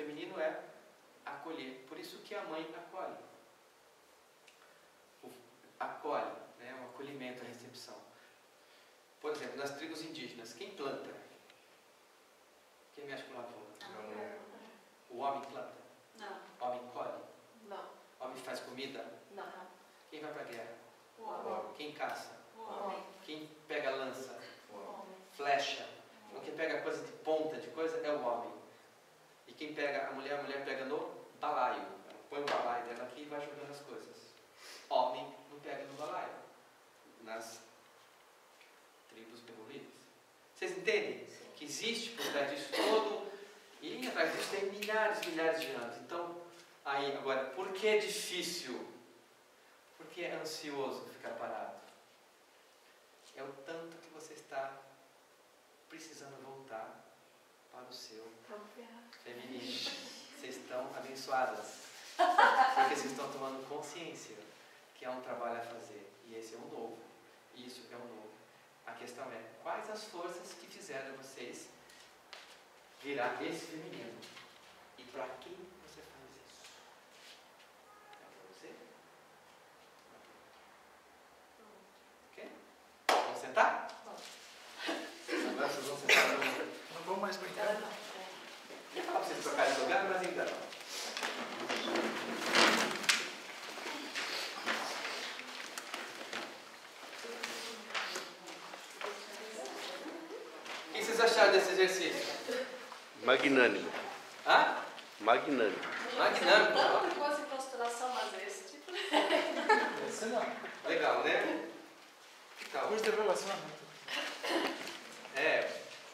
feminino é acolher. Por isso que a mãe acolhe. Acolhe, né? O acolhimento, a recepção. Por exemplo, nas tribos indígenas, quem planta? Quem mexe com lavoura? O homem planta? Não. O homem colhe? Não. O homem faz comida? Não. Quem vai para a guerra? O homem. Quem caça? O homem. Quem pega lança? O homem. Flecha? Então, quem pega coisa de ponta, de coisa, é o homem. E quem pega a mulher pega no balaio. Ela põe o balaio dela aqui e vai jogando as coisas. Homem não pega no balaio. Nas tribos peruínas. Vocês entendem? Sim. Que existe por trás disso todo. E atrás disso tem milhares e milhares de anos. Então, aí, agora, por que é difícil? Por que é ansioso ficar parado? É o tanto que você está precisando voltar para o seu feminino. Vocês estão abençoadas. Porque vocês estão tomando consciência que há um trabalho a fazer. E esse é um novo. E isso é um novo. A questão é, quais as forças que fizeram vocês virar esse feminino? E para quem você faz isso? É para você? Ok? Vamos sentar? Agora vocês vão sentar no... Não vou mais brincar. Eu ia falar para vocês trocarem de lugar, mas ainda não. O que vocês acharam desse exercício? Magnânimo. Hã? Magnânimo. Magnânimo. Tanto que fosse constelação, mas esse tipo. Esse não. Legal, né? Então, Curso de relacionamento.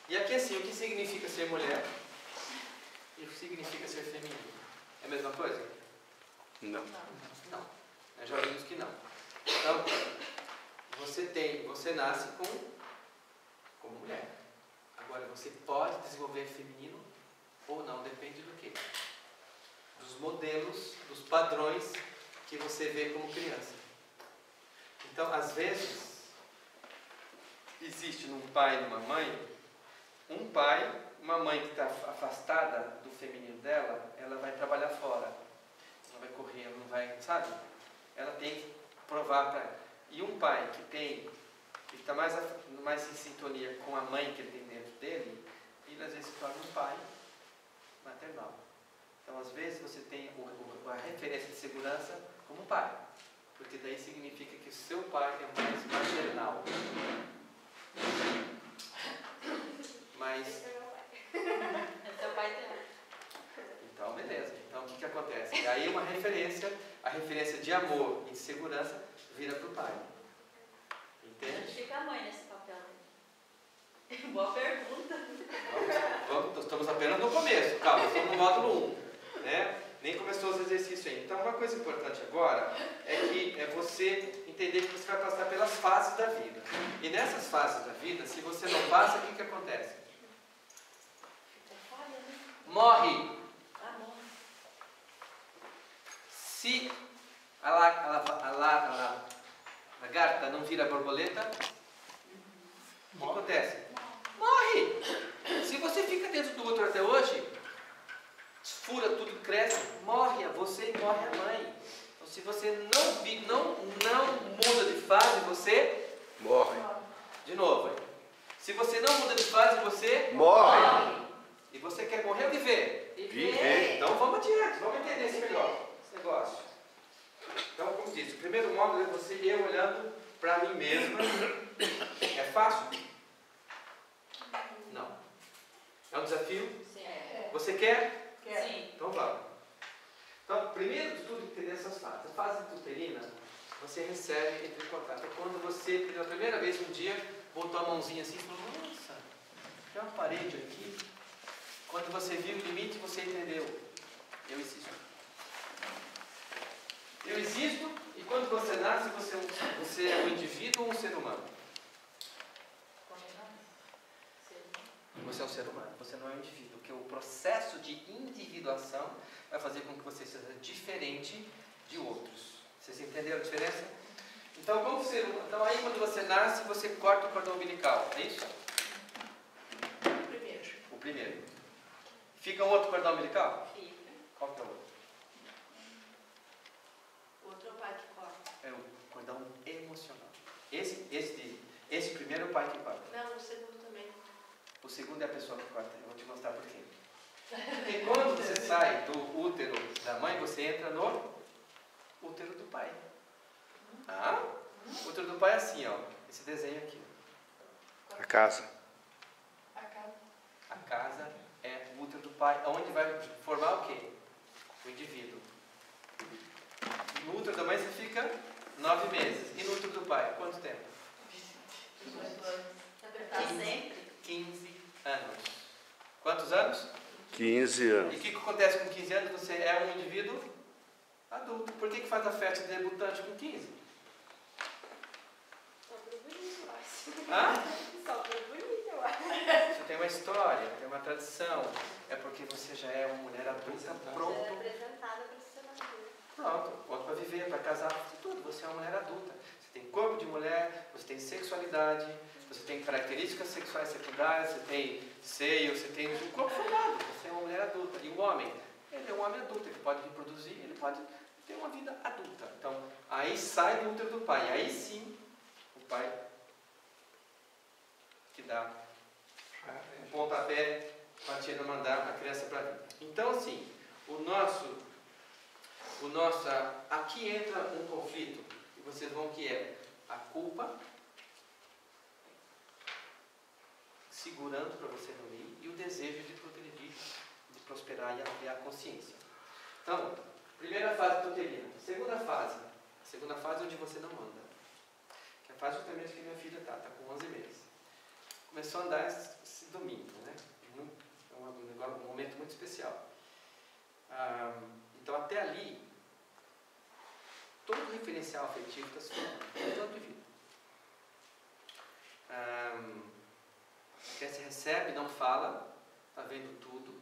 e aqui assim, o que significa ser mulher e o que significa ser feminino? É a mesma coisa? Não. Não. Nós já vimos que não. Então, você nasce como mulher. Agora, você pode desenvolver feminino ou não, depende do quê? Dos modelos, dos padrões que você vê como criança. Então, às vezes, existe num pai e numa mãe, uma mãe que está afastada do feminino dela, ela vai trabalhar fora. Ela vai correr, ela não vai, sabe? Ela tem que provar para ela. E um pai que está mais em sintonia com a mãe que ele tem dentro dele, ele às vezes se torna um pai maternal. Então, às vezes, você tem a referência de segurança como pai. Porque daí significa que o seu pai é mais maternal. Mas... Esse é o pai dela. Então, beleza. Então, o que acontece? E aí a referência de amor e de segurança vira para o pai. Entende? Fica a mãe nesse papel. Boa pergunta. Estamos apenas no começo. Calma, estamos no módulo 1. Né? Nem começou os exercícios ainda. Então, uma coisa importante agora é você entender que você vai passar pelas fases da vida. E nessas fases da vida, se você não passa, o que acontece? Morre. Se a lagarta não vira borboleta, o que acontece? Morre! Se você fica dentro do útero até hoje, fura tudo, cresce, morre você e morre a mãe. Então, se você não muda de fase, você Morre. De novo. Se você não muda de fase, você Morre. E você quer morrer ou viver? Viver. Então vamos adiante, vamos entender esse negócio. Então, como disse, o primeiro módulo é eu olhando para mim mesma. É fácil? Não. É um desafio? Sim. Você quer? Sim. Então vamos. Então, primeiro de tudo, entender essas fases. A fase uterina, você recebe, entra em contato. É quando você, pela primeira vez um dia, botou a mãozinha assim e falou, nossa, tem uma parede aqui. Quando você viu o limite, você entendeu. Eu existo. Eu existo, e quando você nasce, você é um indivíduo ou um ser humano? Você é um ser humano, você não é um indivíduo. Porque o processo de individuação vai fazer com que você seja diferente de outros. Vocês entenderam a diferença? Então, como ser humano, então aí quando você nasce, você corta o cordão umbilical, é isso? O primeiro. Fica um outro cordão umbilical? Fica. Qual que é o outro? O outro é o pai que corta. É o cordão emocional. Esse primeiro é o pai que corta. Não, o segundo também. O segundo é a pessoa que corta. Eu vou te mostrar por quê. Porque quando você sai do útero da mãe, você entra no útero do pai. Ah? O útero do pai é assim, ó. Esse desenho aqui. A casa. A casa é o útero do pai, onde vai formar o quê? O indivíduo. No útero da mãe você fica 9 meses. E no útero do pai, quanto tempo? 18 anos. Tá sempre? 15 anos. Quantos anos? 15 E anos. o que acontece com 15 anos? Você é um indivíduo adulto. Por que faz a festa de debutante com 15? Só por bonito, eu acho. Hã? Só por bonito, eu acho. Você tem uma história, tem uma tradição. É porque você já é uma mulher adulta, Você é pronto. apresentada para ser madura. Pronto, para viver, para casar, para tudo. Você é uma mulher adulta. Você tem corpo de mulher, você tem sexualidade, você tem características sexuais secundárias, você tem seio, você tem um corpo formado. Você é uma mulher adulta. E o homem, ele é um homem adulto, ele pode reproduzir, ele pode ter uma vida adulta. Então, aí sai do útero do pai. Aí sim, o pai que dá o pontapé para mandar a criança para a vida. Então, assim, aqui entra um conflito, e vocês vão que é a culpa segurando para você não ir e o desejo de progredir, de prosperar e ampliar a consciência. Então, primeira fase tutelina. Segunda fase onde você não anda. Que é a fase justamente que minha filha está com 11 meses. Começou a andar esse domingo, né? É um momento muito especial. Então, até ali, todo referencial afetivo está se formando, todo de vida. A criança recebe, não fala, está vendo tudo,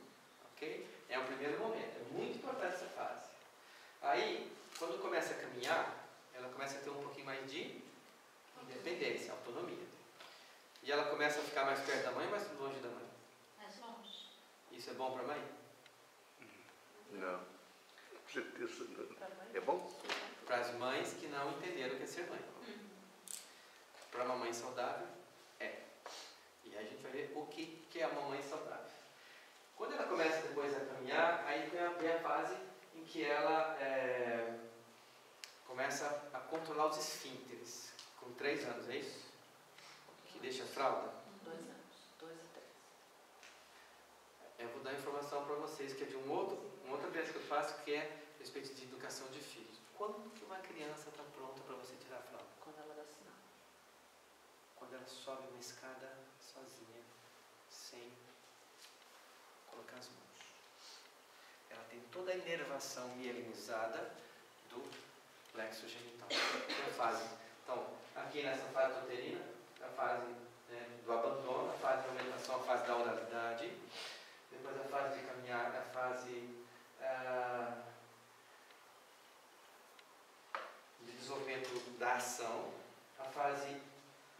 ok? É o primeiro momento, é muito importante essa fase. Aí, quando começa a caminhar, ela começa a ter um pouquinho mais de independência, autonomia. E ela começa a ficar mais perto da mãe ou mais longe da mãe? Mais longe. Isso é bom para a mãe? Não. Com certeza não. É bom? Para as mães que não entenderam o que é ser mãe. Para uma mãe saudável, é. E aí a gente vai ver o que é uma mãe saudável. Quando ela começa depois a caminhar, aí vem a fase em que ela começa a controlar os esfínteres. Com 3 anos, é isso? Que deixa a fralda? 2 anos. 2 a 3. Eu vou dar informação para vocês que é de uma outra vez que eu faço, que é a respeito de educação de filhos. Quando que uma criança está pronta para você tirar a fralda? Quando ela dá sinal. Quando ela sobe uma escada sozinha, sem colocar as mãos. Ela tem toda a inervação mielinizada do plexo genital. Então, aqui nessa fase uterina, a fase do abandono, a fase de aumentação, a fase da oralidade, depois a fase de caminhar, a fase de desenvolvimento da ação, a fase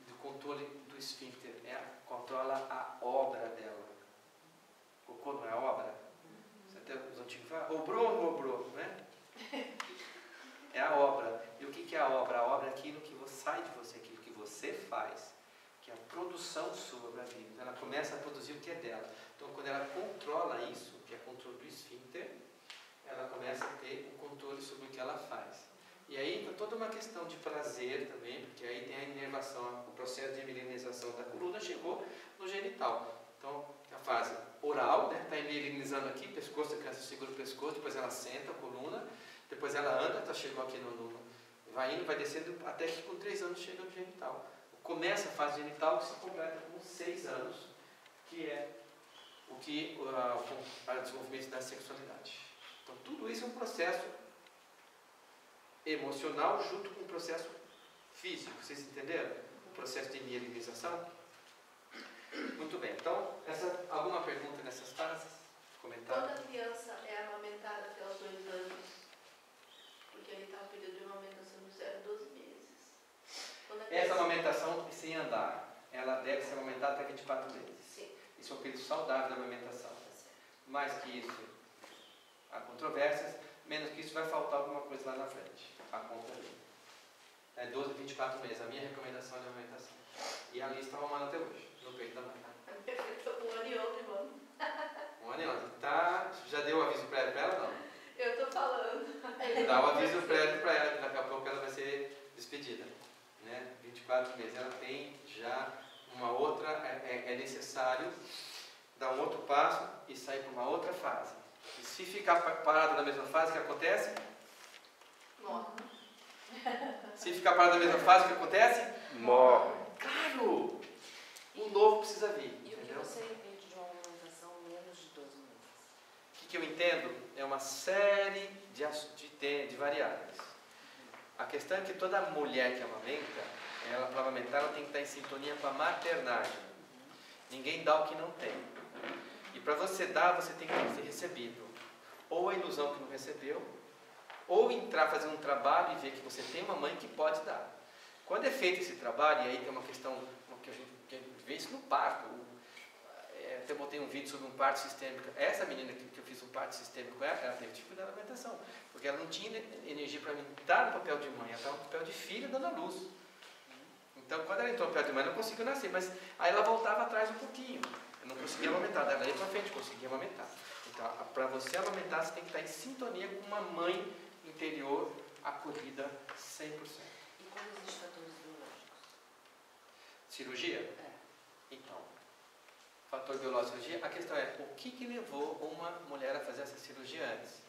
do controle do esfíncter, controla a obra dela. Cocô não é obra? Você até os antigos falam, obrou, né? É a obra. E o que é a obra? A obra é aquilo que sai de você, aquilo que você faz, que é a produção sua para a vida. Ela começa a produzir o que é dela. Então, quando ela controla isso, que é o controle do esfíncter, ela começa a ter o controle sobre o que ela faz. E aí entra toda uma questão de prazer também, porque aí tem a inervação, o processo de mielinização da coluna chegou no genital. Então, a fase oral, está mielinizando aqui, pescoço, a criança segura o pescoço, depois ela senta a coluna, depois ela anda, chegou aqui vai indo, vai descendo, até que com 3 anos chega no genital. Começa a fase genital que se completa com 6 anos, que é o desenvolvimento da sexualidade. Então, tudo isso é um processo emocional junto com o processo físico. Vocês entenderam? O processo de mielinização? Muito bem. Então, alguma pergunta nessas fases? Comentário? Quando a criança é amamentada até os 2 anos, porque ele está no período de amamentação do 0 a 12 meses. Essa amamentação sem andar, ela deve ser amamentada até 24 meses. Sim. Isso é um período saudável da amamentação. Mais que isso, há controvérsias. Menos que isso, vai faltar alguma coisa lá na frente. A conta ali. É 12 a 24 meses. A minha recomendação de amamentação. E a lista está arrumando até hoje, no peito da mãe. Eu tô com 1 ano e 11, mano. 1 ano e 11. Tá, já deu o aviso prévio para ela? Não. Eu tô falando. Dá o aviso prévio para ela, que daqui a pouco ela vai ser despedida. Né? 24 meses. Ela tem já uma outra, é necessário dar um outro passo e sair para uma outra fase. E se ficar parada na mesma fase, o que acontece? Morre. Se ficar parada na mesma fase, o que acontece? Morre. Claro! O novo precisa vir. E o que Entendeu? você entende de uma amamentação menos de 12 meses? O que eu entendo é uma série de variáveis. A questão é que toda mulher que amamenta, ela para amamentar, ela tem que estar em sintonia com a maternagem. Ninguém dá o que não tem. E para você dar, você tem que ser recebido. Ou a ilusão que não recebeu, ou entrar, fazer um trabalho e ver que você tem uma mãe que pode dar. Quando é feito esse trabalho, e aí tem uma questão, que a gente vê isso no parto. Até botei um vídeo sobre um parto sistêmico. Essa menina que eu fiz um parto sistêmico com ela teve dificuldade na alimentação. Porque ela não tinha energia para estar no papel de mãe, ela estava no papel de filha dando a luz. Então, quando ela entrou no papel de mãe, ela não conseguiu nascer. Mas aí ela voltava atrás um pouquinho. Eu não conseguia amamentar, daí para frente conseguia amamentar. Então, para você amamentar, você tem que estar em sintonia com uma mãe interior acolhida 100%. E quando existem fatores biológicos? Cirurgia? É. Então, fator biológico de cirurgia, a questão é o que levou uma mulher a fazer essa cirurgia antes?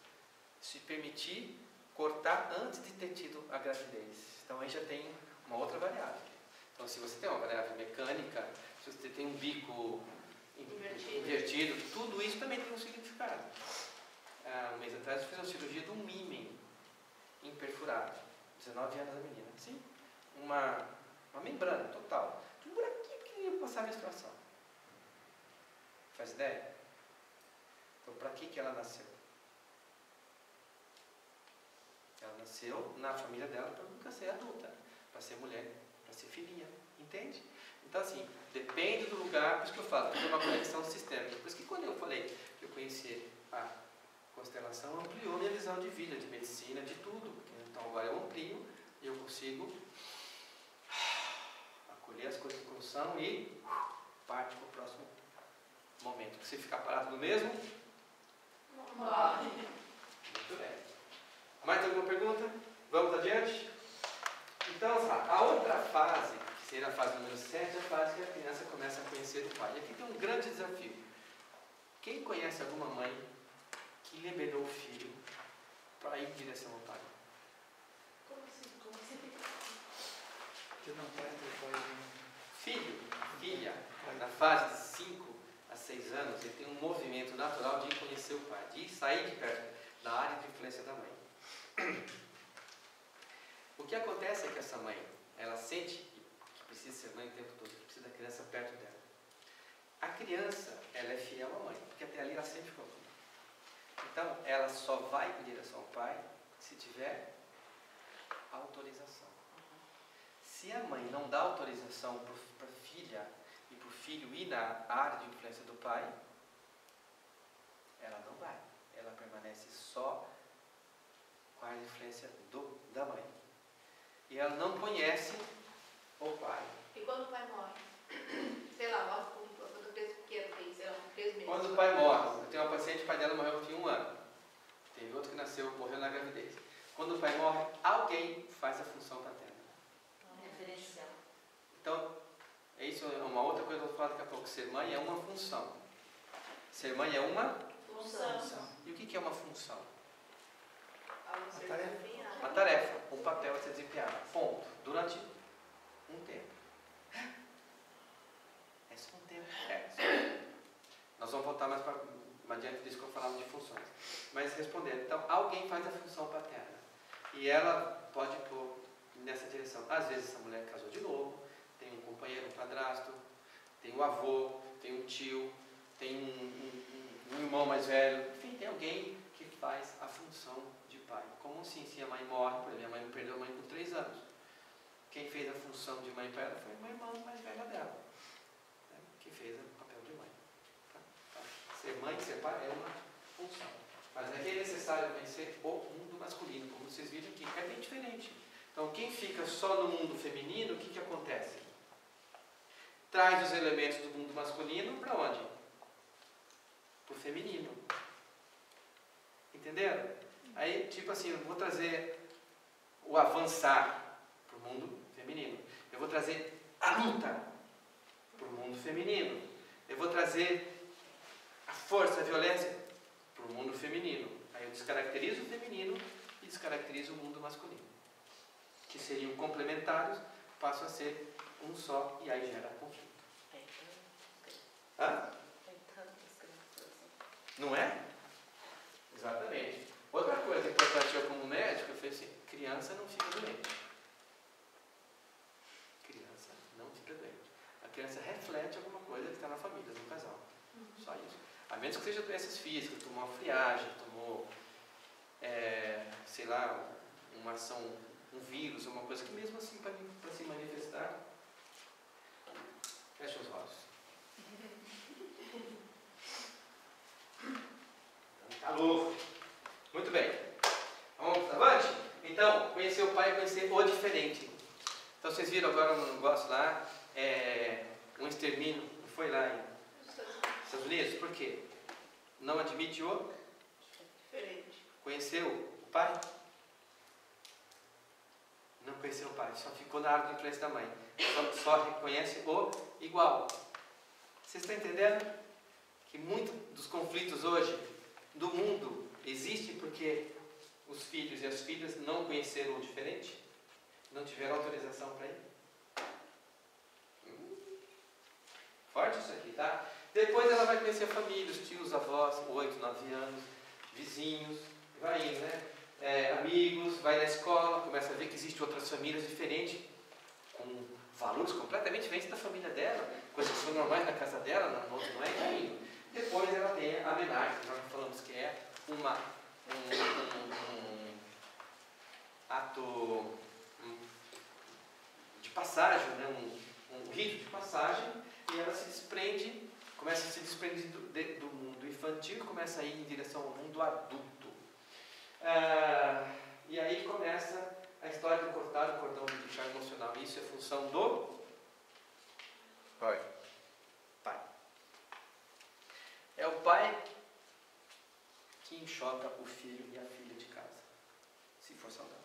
Se permitir cortar antes de ter tido a gravidez. Então aí já tem uma outra variável. Então se você tem uma variável mecânica, se você tem um bico invertido, tudo isso também tem um significado. Um mês atrás eu fiz uma cirurgia de um ímen imperfurado. 19 anos a menina. Sim, uma membrana total. De um buraquinho pequenininho para passar a menstruação. Faz ideia? Então, para que ela nasceu? Ela nasceu na família dela para nunca ser adulta, para ser mulher, para ser filhinha, entende? Então, assim, depende do lugar, por isso que eu falo, tem uma conexão sistêmica. Por isso que quando eu falei que eu conheci a constelação, ampliou minha visão de vida, de medicina, de tudo. Então, agora eu amplio e eu consigo acolher as coisas como são e parte para o próximo momento. Se você ficar parado no mesmo, Morre. muito bem. Mais alguma pergunta? Vamos adiante? Então, a outra fase, que seria a fase número 7, é a fase que a criança começa a conhecer o pai. E aqui tem um grande desafio. Quem conhece alguma mãe que liberou o filho para ir em direção ao pai? Como assim? Como assim? Que não perde o pai. Filho, filha, na fase de 5 a 6 anos, ele tem um movimento natural de ir conhecer o pai, de sair de perto da área de influência da mãe. O que acontece é que essa mãe, ela sente que precisa ser mãe o tempo todo, que precisa da criança perto dela. A criança, ela é fiel à mãe, porque até ali ela sempre ficou com ela. Então, ela só vai em direção ao pai se tiver autorização. Se a mãe não dá autorização para a filha e para o filho ir na área de influência do pai, ela não vai. Ela permanece só com a área de influência da mãe. E ela não conhece o pai. E quando o pai morre? Sei lá, morre quando a criança pequena tem, sei lá, 3 meses. Quando o pai morre, eu tenho uma paciente, o pai dela morreu quando tinha 1 ano. Teve outro que morreu na gravidez. Quando o pai morre, alguém faz a função paterna. Referencial. Então, isso é uma outra coisa que eu vou falar daqui a pouco. Ser mãe é uma função. Ser mãe é uma Função. E o que é uma função? Algo ser tarefa. desempenhado. Uma tarefa, um papel a ser desempenhado. Ponto. Durante um tempo. É só um tempo? É, só um tempo. Nós vamos voltar mais adiante disso que eu falava de funções. Mas respondendo, então, alguém faz a função paterna. E ela pode pôr nessa direção. Às vezes essa mulher casou de novo, tem um companheiro, um padrasto, tem um avô, tem um tio, tem um irmão mais velho, enfim, tem alguém que faz a função de pai. Como assim, se a mãe morre, por exemplo, minha mãe perdeu a mãe com 3 anos. Quem fez a função de mãe para ela foi uma irmã mais velha dela, né, que fez o papel de mãe. Tá Ser mãe, ser pai é uma função. Mas aqui é necessário conhecer o mundo masculino, como vocês viram aqui, é bem diferente. Então, quem fica só no mundo feminino, o que acontece? Traz os elementos do mundo masculino para onde? Para o feminino. Entenderam? Aí, tipo assim, eu vou trazer o avançar para o mundo feminino. Eu vou trazer a luta para o mundo feminino. Eu vou trazer a força, a violência para o mundo feminino. Aí eu descaracterizo o feminino e descaracterizo o mundo masculino. Que seriam complementares, passam a ser um só e aí gera conflito. Hã? Não é? Exatamente. Outra coisa importante eu como médico, eu falei assim, criança não fica doente. Criança não fica doente. A criança reflete alguma coisa que está na família, no casal. Só isso. A menos que seja doenças físicas, tomou uma friagem, tomou, sei lá, uma ação, um vírus, uma coisa que mesmo assim para se manifestar, fecha os olhos. Calor. Muito bem. Vamos avante? Então, conhecer o pai e conhecer o diferente. Então, vocês viram agora um negócio lá, um extermínio, não foi lá em Estados Unidos? Por quê? Não admite o Diferente. Conheceu o pai? Não conheceu o pai, só ficou na área de influência da mãe. Só reconhece o igual. Vocês estão entendendo? Que muitos dos conflitos hoje do mundo existem porque os filhos e as filhas não conheceram o diferente? Não tiveram autorização para ir? Forte isso aqui, tá? Depois ela vai conhecer a família, os tios, avós, 8, 9 anos, vizinhos, vai indo, né? Amigos, vai na escola, começa a ver que existem outras famílias diferentes, com valores completamente diferentes da família dela, coisas que são normais na casa dela, na outra não é, vai indo. Depois ela tem a homenagem, que nós falamos que é um ato de passagem, né? um rito de passagem, e ela se desprende, começa a se desprender do mundo infantil e começa a ir em direção ao mundo adulto. E aí começa a história de cortar o cordão umbilical emocional. Isso é função do Pai. É o pai que enxota o filho e a filha de casa, se for saudável.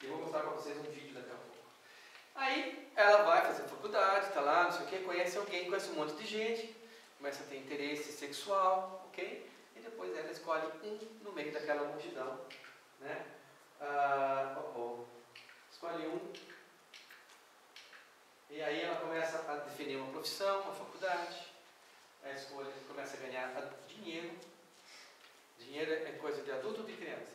E eu vou mostrar para vocês um vídeo daqui a pouco. Aí ela vai fazer faculdade, está lá, não sei o que, conhece alguém, conhece um monte de gente, começa a ter interesse sexual, ok? E depois ela escolhe um no meio daquela multidão, né? Escolhe um. E aí ela começa a definir uma profissão, uma faculdade. A escolha começa a ganhar dinheiro. Dinheiro é coisa de adulto ou de criança?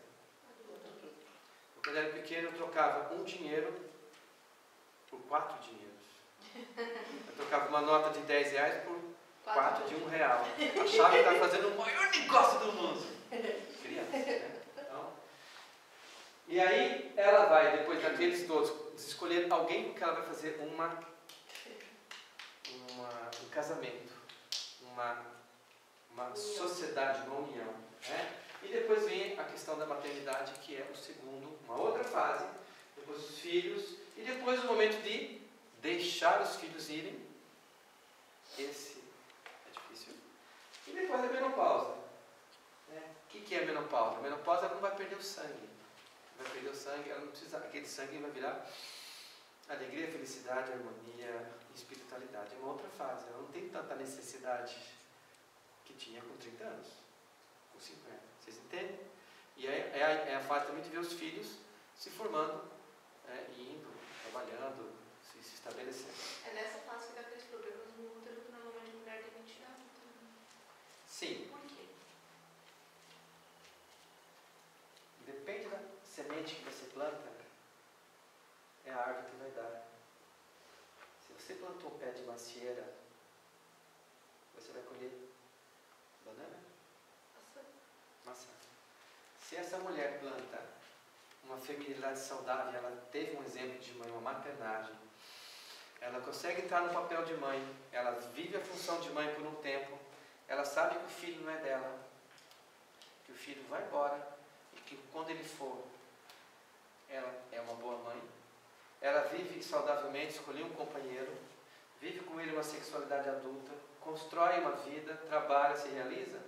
Quando eu era pequeno, eu trocava um dinheiro por 4 dinheiros. Eu trocava uma nota de 10 reais por 4 de R$1. Achava que estava fazendo o maior negócio do mundo. Criança, né? Então, e aí ela vai, depois daqueles todos, escolher alguém com que ela vai fazer um casamento, uma sociedade, uma união, né? E depois vem a questão da maternidade, que é o segundo, uma outra fase, depois os filhos, e depois o momento de deixar os filhos irem. Esse é difícil. E depois a menopausa. Né? O que é a menopausa? A menopausa, ela não vai perder o sangue. Vai perder o sangue, ela não precisa, aquele sangue vai virar alegria, felicidade, harmonia e espiritualidade. É uma outra fase, ela não tem tanta necessidade que tinha com 30 anos, com 50. Vocês entendem? E é a fase também de ver os filhos se formando, indo, trabalhando, se estabelecendo. É nessa fase que dá aqueles problemas no útero que normalmente a mulher tem que tirar. Sim. Por quê? Depende da semente que você planta, é a árvore que vai dar. Se você plantou um pé de macieira, você vai colher banana? Maçã. Se essa mulher planta uma feminilidade saudável, ela teve um exemplo de mãe, uma maternagem, ela consegue entrar no papel de mãe, ela vive a função de mãe por um tempo, ela sabe que o filho não é dela, que o filho vai embora e que quando ele for, ela é uma boa mãe, ela vive saudavelmente, escolheu um companheiro, vive com ele uma sexualidade adulta, constrói uma vida, trabalha, se realiza,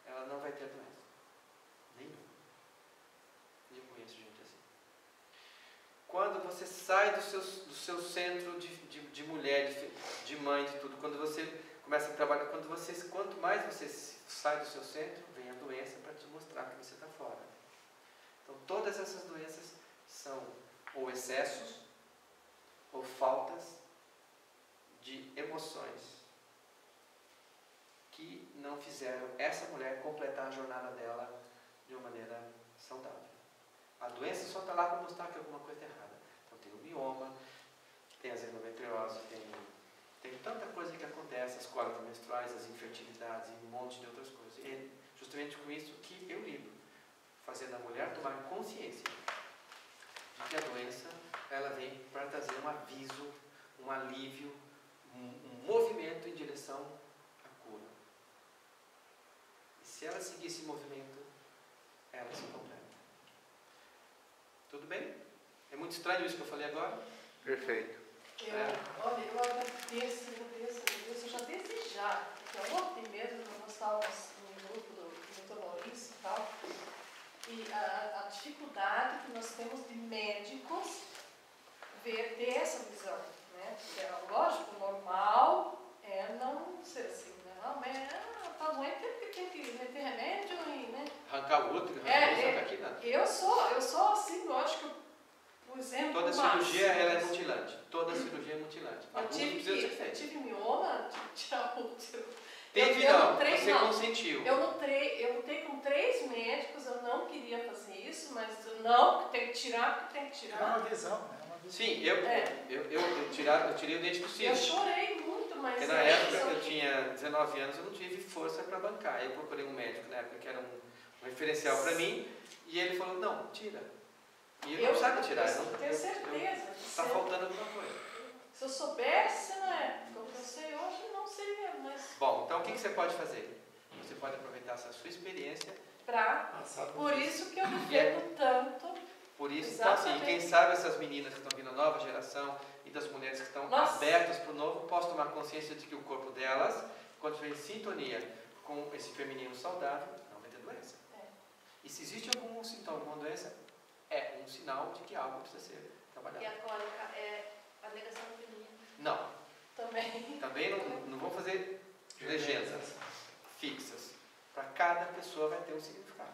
ela não vai ter doença. Nenhuma. Eu conheço gente assim. Quando você sai do seu centro de mulher, de mãe, de tudo, quando você começa a trabalhar, quanto mais você sai do seu centro, vem a doença para te mostrar que você está fora. Então todas essas doenças são ou excessos, ou faltas de emoções que não fizeram essa mulher completar a jornada dela de uma maneira saudável. A doença só está lá para mostrar que alguma coisa está errada. Então tem o mioma, tem as endometriose, tem tanta coisa que acontece, as cólicas menstruais, as infertilidades e um monte de outras coisas. E é justamente com isso que eu lido, fazendo a mulher tomar consciência de que a doença ela vem para trazer um aviso, um alívio, um movimento em direção à cura. E se ela seguir esse movimento, ela se completa. Tudo bem? É muito estranho isso que eu falei agora? Perfeito. Olha, eu agradeço, eu já desejava, porque ontem mesmo nós estávamos no grupo do Dr. Maurício e tal, e a dificuldade que nós temos de médicos ter essa visão, né? Porque, lógico, normal é não ser assim, não, mas está doente porque tem que meter remédio e, né? Arrancar o outro, aqui nada. Eu sou assim, eu acho que, por exemplo, toda cirurgia ela é mutilante. Toda cirurgia é mutilante. Eu tive mioma, tirar o útero. Teve não, você consentiu. Eu lutei com 3 médicos, eu não queria fazer isso, mas não, tem que tirar, porque tem que tirar. É uma visão, né? Sim, eu tirei o dente possível. Eu chorei muito, mas... Porque na época eu tinha 19 anos, eu não tive força para bancar. Eu procurei um médico na época que era um referencial para mim, e ele falou, não, tira. E ele não sabe tirar. Eu tenho certeza. Está faltando alguma coisa. Se eu soubesse, né, o que eu sei hoje, não seria, mas... Bom, então o que você pode fazer? Você pode aproveitar essa sua experiência. Por isso que eu defendo tanto. Por isso, então assim, quem sabe essas meninas que estão vindo, a nova geração, e das mulheres que estão abertas para o novo, possam tomar consciência de que o corpo delas, quando estiver em sintonia com esse feminino saudável, não vai ter doença. E se existe algum sintoma, alguma doença, é um sinal de que algo precisa ser trabalhado. E a cólica é a negação feminina? Não. Também não vou fazer legendas fixas. Para cada pessoa vai ter um significado.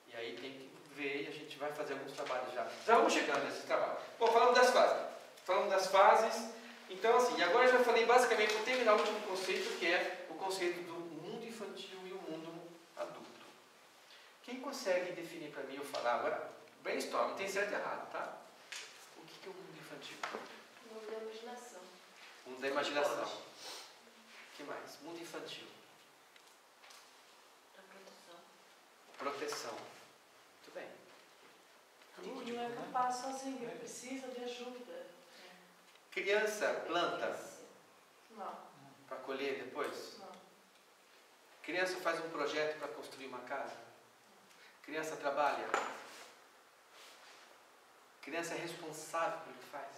E aí tem que ver, e a gente vai fazer alguns trabalhos já. Já vamos chegando nesse trabalho. Bom, falamos das fases. Então, assim, e agora eu já falei basicamente, vou terminar o último conceito, que é o conceito do mundo infantil e o mundo adulto. Quem consegue definir para mim ou falar agora? Brainstorm, tem certo e errado, tá? O que é o mundo infantil? O mundo da imaginação. O mundo da imaginação. O que mais? Mundo infantil. Proteção. Muito bem. Tudo não é capaz sozinho, precisa de ajuda. Criança planta Não. para colher depois? Não. Criança faz um projeto para construir uma casa? Criança trabalha? Criança é responsável pelo que faz?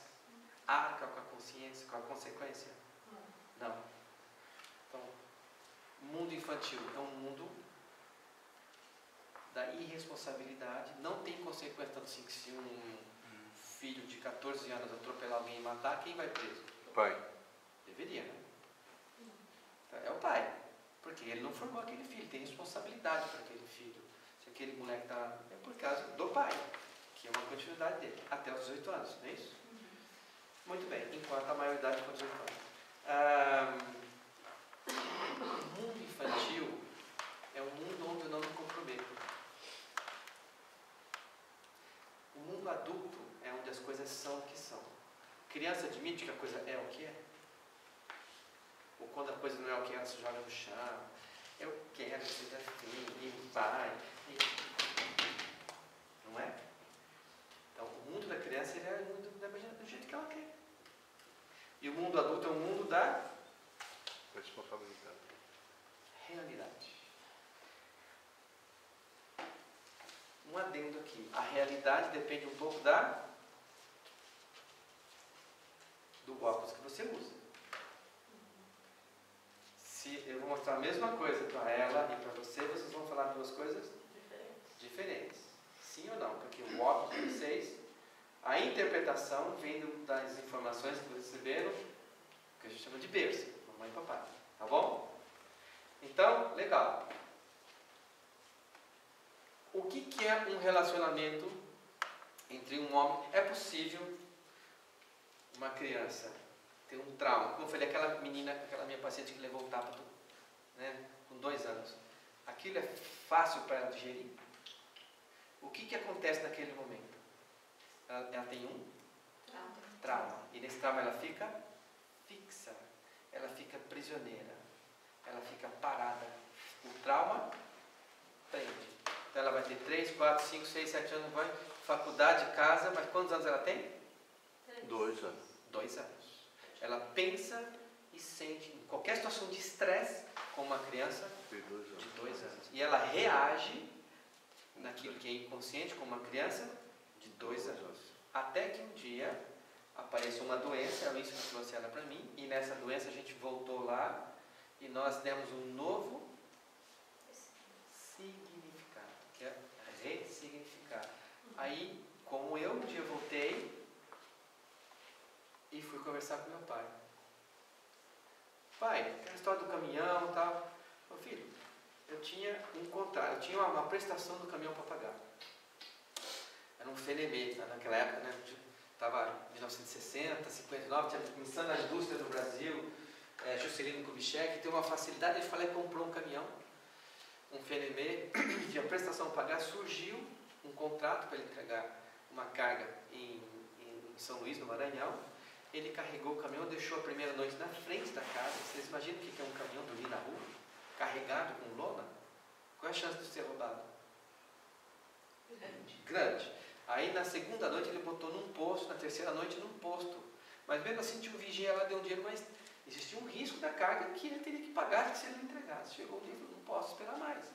Arca com a consciência, com a consequência? Não. Então, o mundo infantil é um mundo da irresponsabilidade, não tem consequência, tanto assim que se um filho de 14 anos atropelar alguém e matar, quem vai preso? O pai. Deveria, né? É o pai, porque ele não formou aquele filho, tem responsabilidade para aquele filho. Se aquele moleque está... é por causa do pai, que é uma continuidade dele, até os 18 anos, não é isso? Muito bem, enquanto a maioridade com 18 anos. O mundo infantil é um mundo onde eu não me comprometo. O mundo adulto é onde as coisas são o que são. Criança admite que a coisa é o que é? Ou quando a coisa não é o que é, ela se joga no chão. Eu quero que seja filho, e pai. Não é? Então, o mundo da criança ele é o mundo da imaginação do jeito que ela quer. adendo aqui. A realidade depende um pouco do óculos que você usa. Se eu vou mostrar a mesma coisa para ela e para você, vocês vão falar duas coisas diferentes. Sim ou não? Porque o óculos de vocês, a interpretação vem das informações que vocês receberam, que a gente chama de berço, mamãe e papai. Tá bom? Então, legal. O que é um relacionamento entre um homem? É possível uma criança ter um trauma. Como eu falei, aquela menina, aquela minha paciente que levou o tapa, né, com 2 anos. Aquilo é fácil para ela digerir? O que acontece naquele momento? Ela tem um trauma. E nesse trauma ela fica fixa. Ela fica prisioneira. Ela fica parada. O trauma prende. Então ela vai ter 3, 4, 5, 6, 7 anos, vai faculdade, casa, mas quantos anos ela tem? 2 anos. 2 anos. Ela pensa e sente em qualquer situação de estresse com uma criança de 2 anos. E ela reage naquilo que é inconsciente com uma criança de 2 anos. Até que um dia apareceu uma doença, é isso que trouxe ela para mim, e nessa doença a gente voltou lá e nós demos um novo significado, que é ressignificar. Aí, como eu um dia voltei e fui conversar com meu pai. Pai, aquela história do caminhão e tal. Meu filho, eu tinha um contrato, eu tinha uma prestação do caminhão para pagar. Era um FNB, naquela época, né? Estava em 1960, 59, tinha começando a indústria do Brasil, Juscelino Kubitschek, tem uma facilidade, ele falou, comprou um caminhão, um FNB, tinha prestação para pagar, surgiu um contrato para ele entregar uma carga em São Luís, no Maranhão. Ele carregou o caminhão, deixou a primeira noite na frente da casa. Vocês imaginam o que é um caminhão dormir na rua? Carregado com lona? Qual é a chance de ser roubado? Grande. Aí na segunda noite ele botou num posto, na terceira noite num posto. Mas mesmo assim tinha um vigia lá, deu um dinheiro, mas existia um risco da carga que ele teria que pagar se ele não entregasse. Chegou um dia e falou, não posso esperar mais.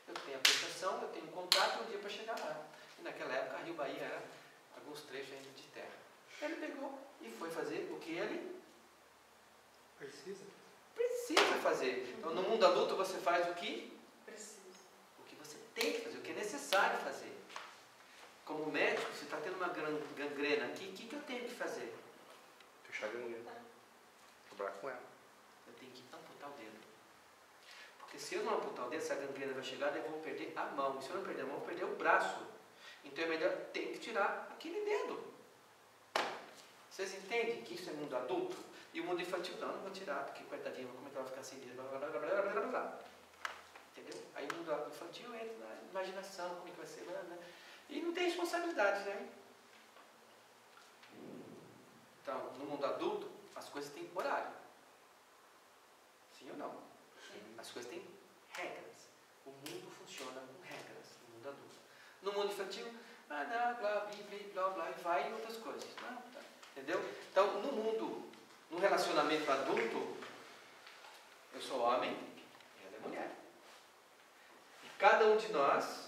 Eu tenho a prestação, eu tenho um contrato, um dia para chegar lá. E naquela época a Rio Bahia era alguns trechos ainda de terra. Ele pegou e foi fazer o que ele precisa fazer. Então no mundo adulto você faz o que você tem que fazer, o que é necessário fazer. Como médico, se está tendo uma gangrena aqui, o que eu tenho que fazer? Fechar a gangrena. Quebrar com ela. Eu tenho que amputar o dedo. Porque se eu não amputar o dedo, essa gangrena vai chegar e eu vou perder a mão. E se eu não perder a mão, eu vou perder o braço. Então é melhor ter que tirar aquele dedo. Vocês entendem que isso é mundo adulto? E o mundo infantil, não vou tirar, porque coitadinha, como é que ela vai ficar sem dedo? Entendeu? Aí o mundo infantil entra na imaginação, como é que vai ser, né? E não tem responsabilidade, né? Então, no mundo adulto, as coisas têm horário. Sim ou não? Sim. As coisas têm regras. O mundo funciona com regras, no mundo adulto. No mundo infantil, não, blá, blá, blá, e vai em outras coisas. Não, tá. Entendeu? Então, no mundo, no relacionamento adulto, eu sou homem e ela é mulher. E cada um de nós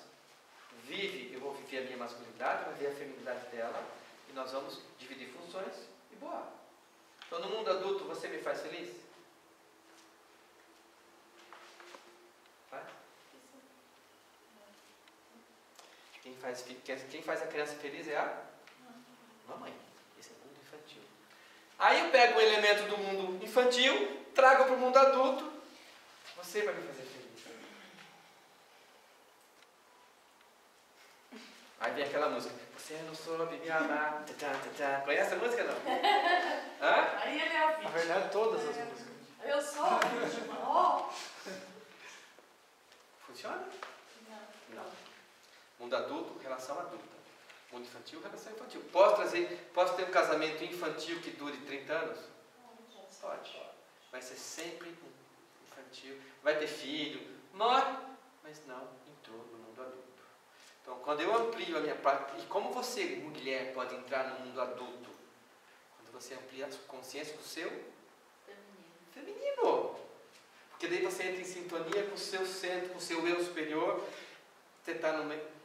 vive, eu vou viver a minha masculinidade, vai viver a feminilidade dela, e nós vamos dividir funções e boa. Então, no mundo adulto, você me faz feliz? Faz? Quem faz a criança feliz é a mamãe. Esse é o mundo infantil. Aí eu pego um elemento do mundo infantil, trago para o mundo adulto, você vai me fazer feliz. Aí vem aquela música, você não soube me amar. Conhece a música não? Hã? Aí ele é a vítima. Na verdade, todas as músicas. Eu sou a vítima. Oh. Funciona? Não. Mundo adulto, relação adulta. Mundo infantil, relação infantil. Posso ter um casamento infantil que dure 30 anos? Pode. Vai ser sempre infantil. Vai ter filho, morre, mas não entrou no mundo adulto. Então, quando eu amplio a minha parte, e como você, mulher, pode entrar no mundo adulto? Quando você amplia a consciência do seu feminino. Porque daí você entra em sintonia com o seu centro, com o seu eu superior. Você está no meio.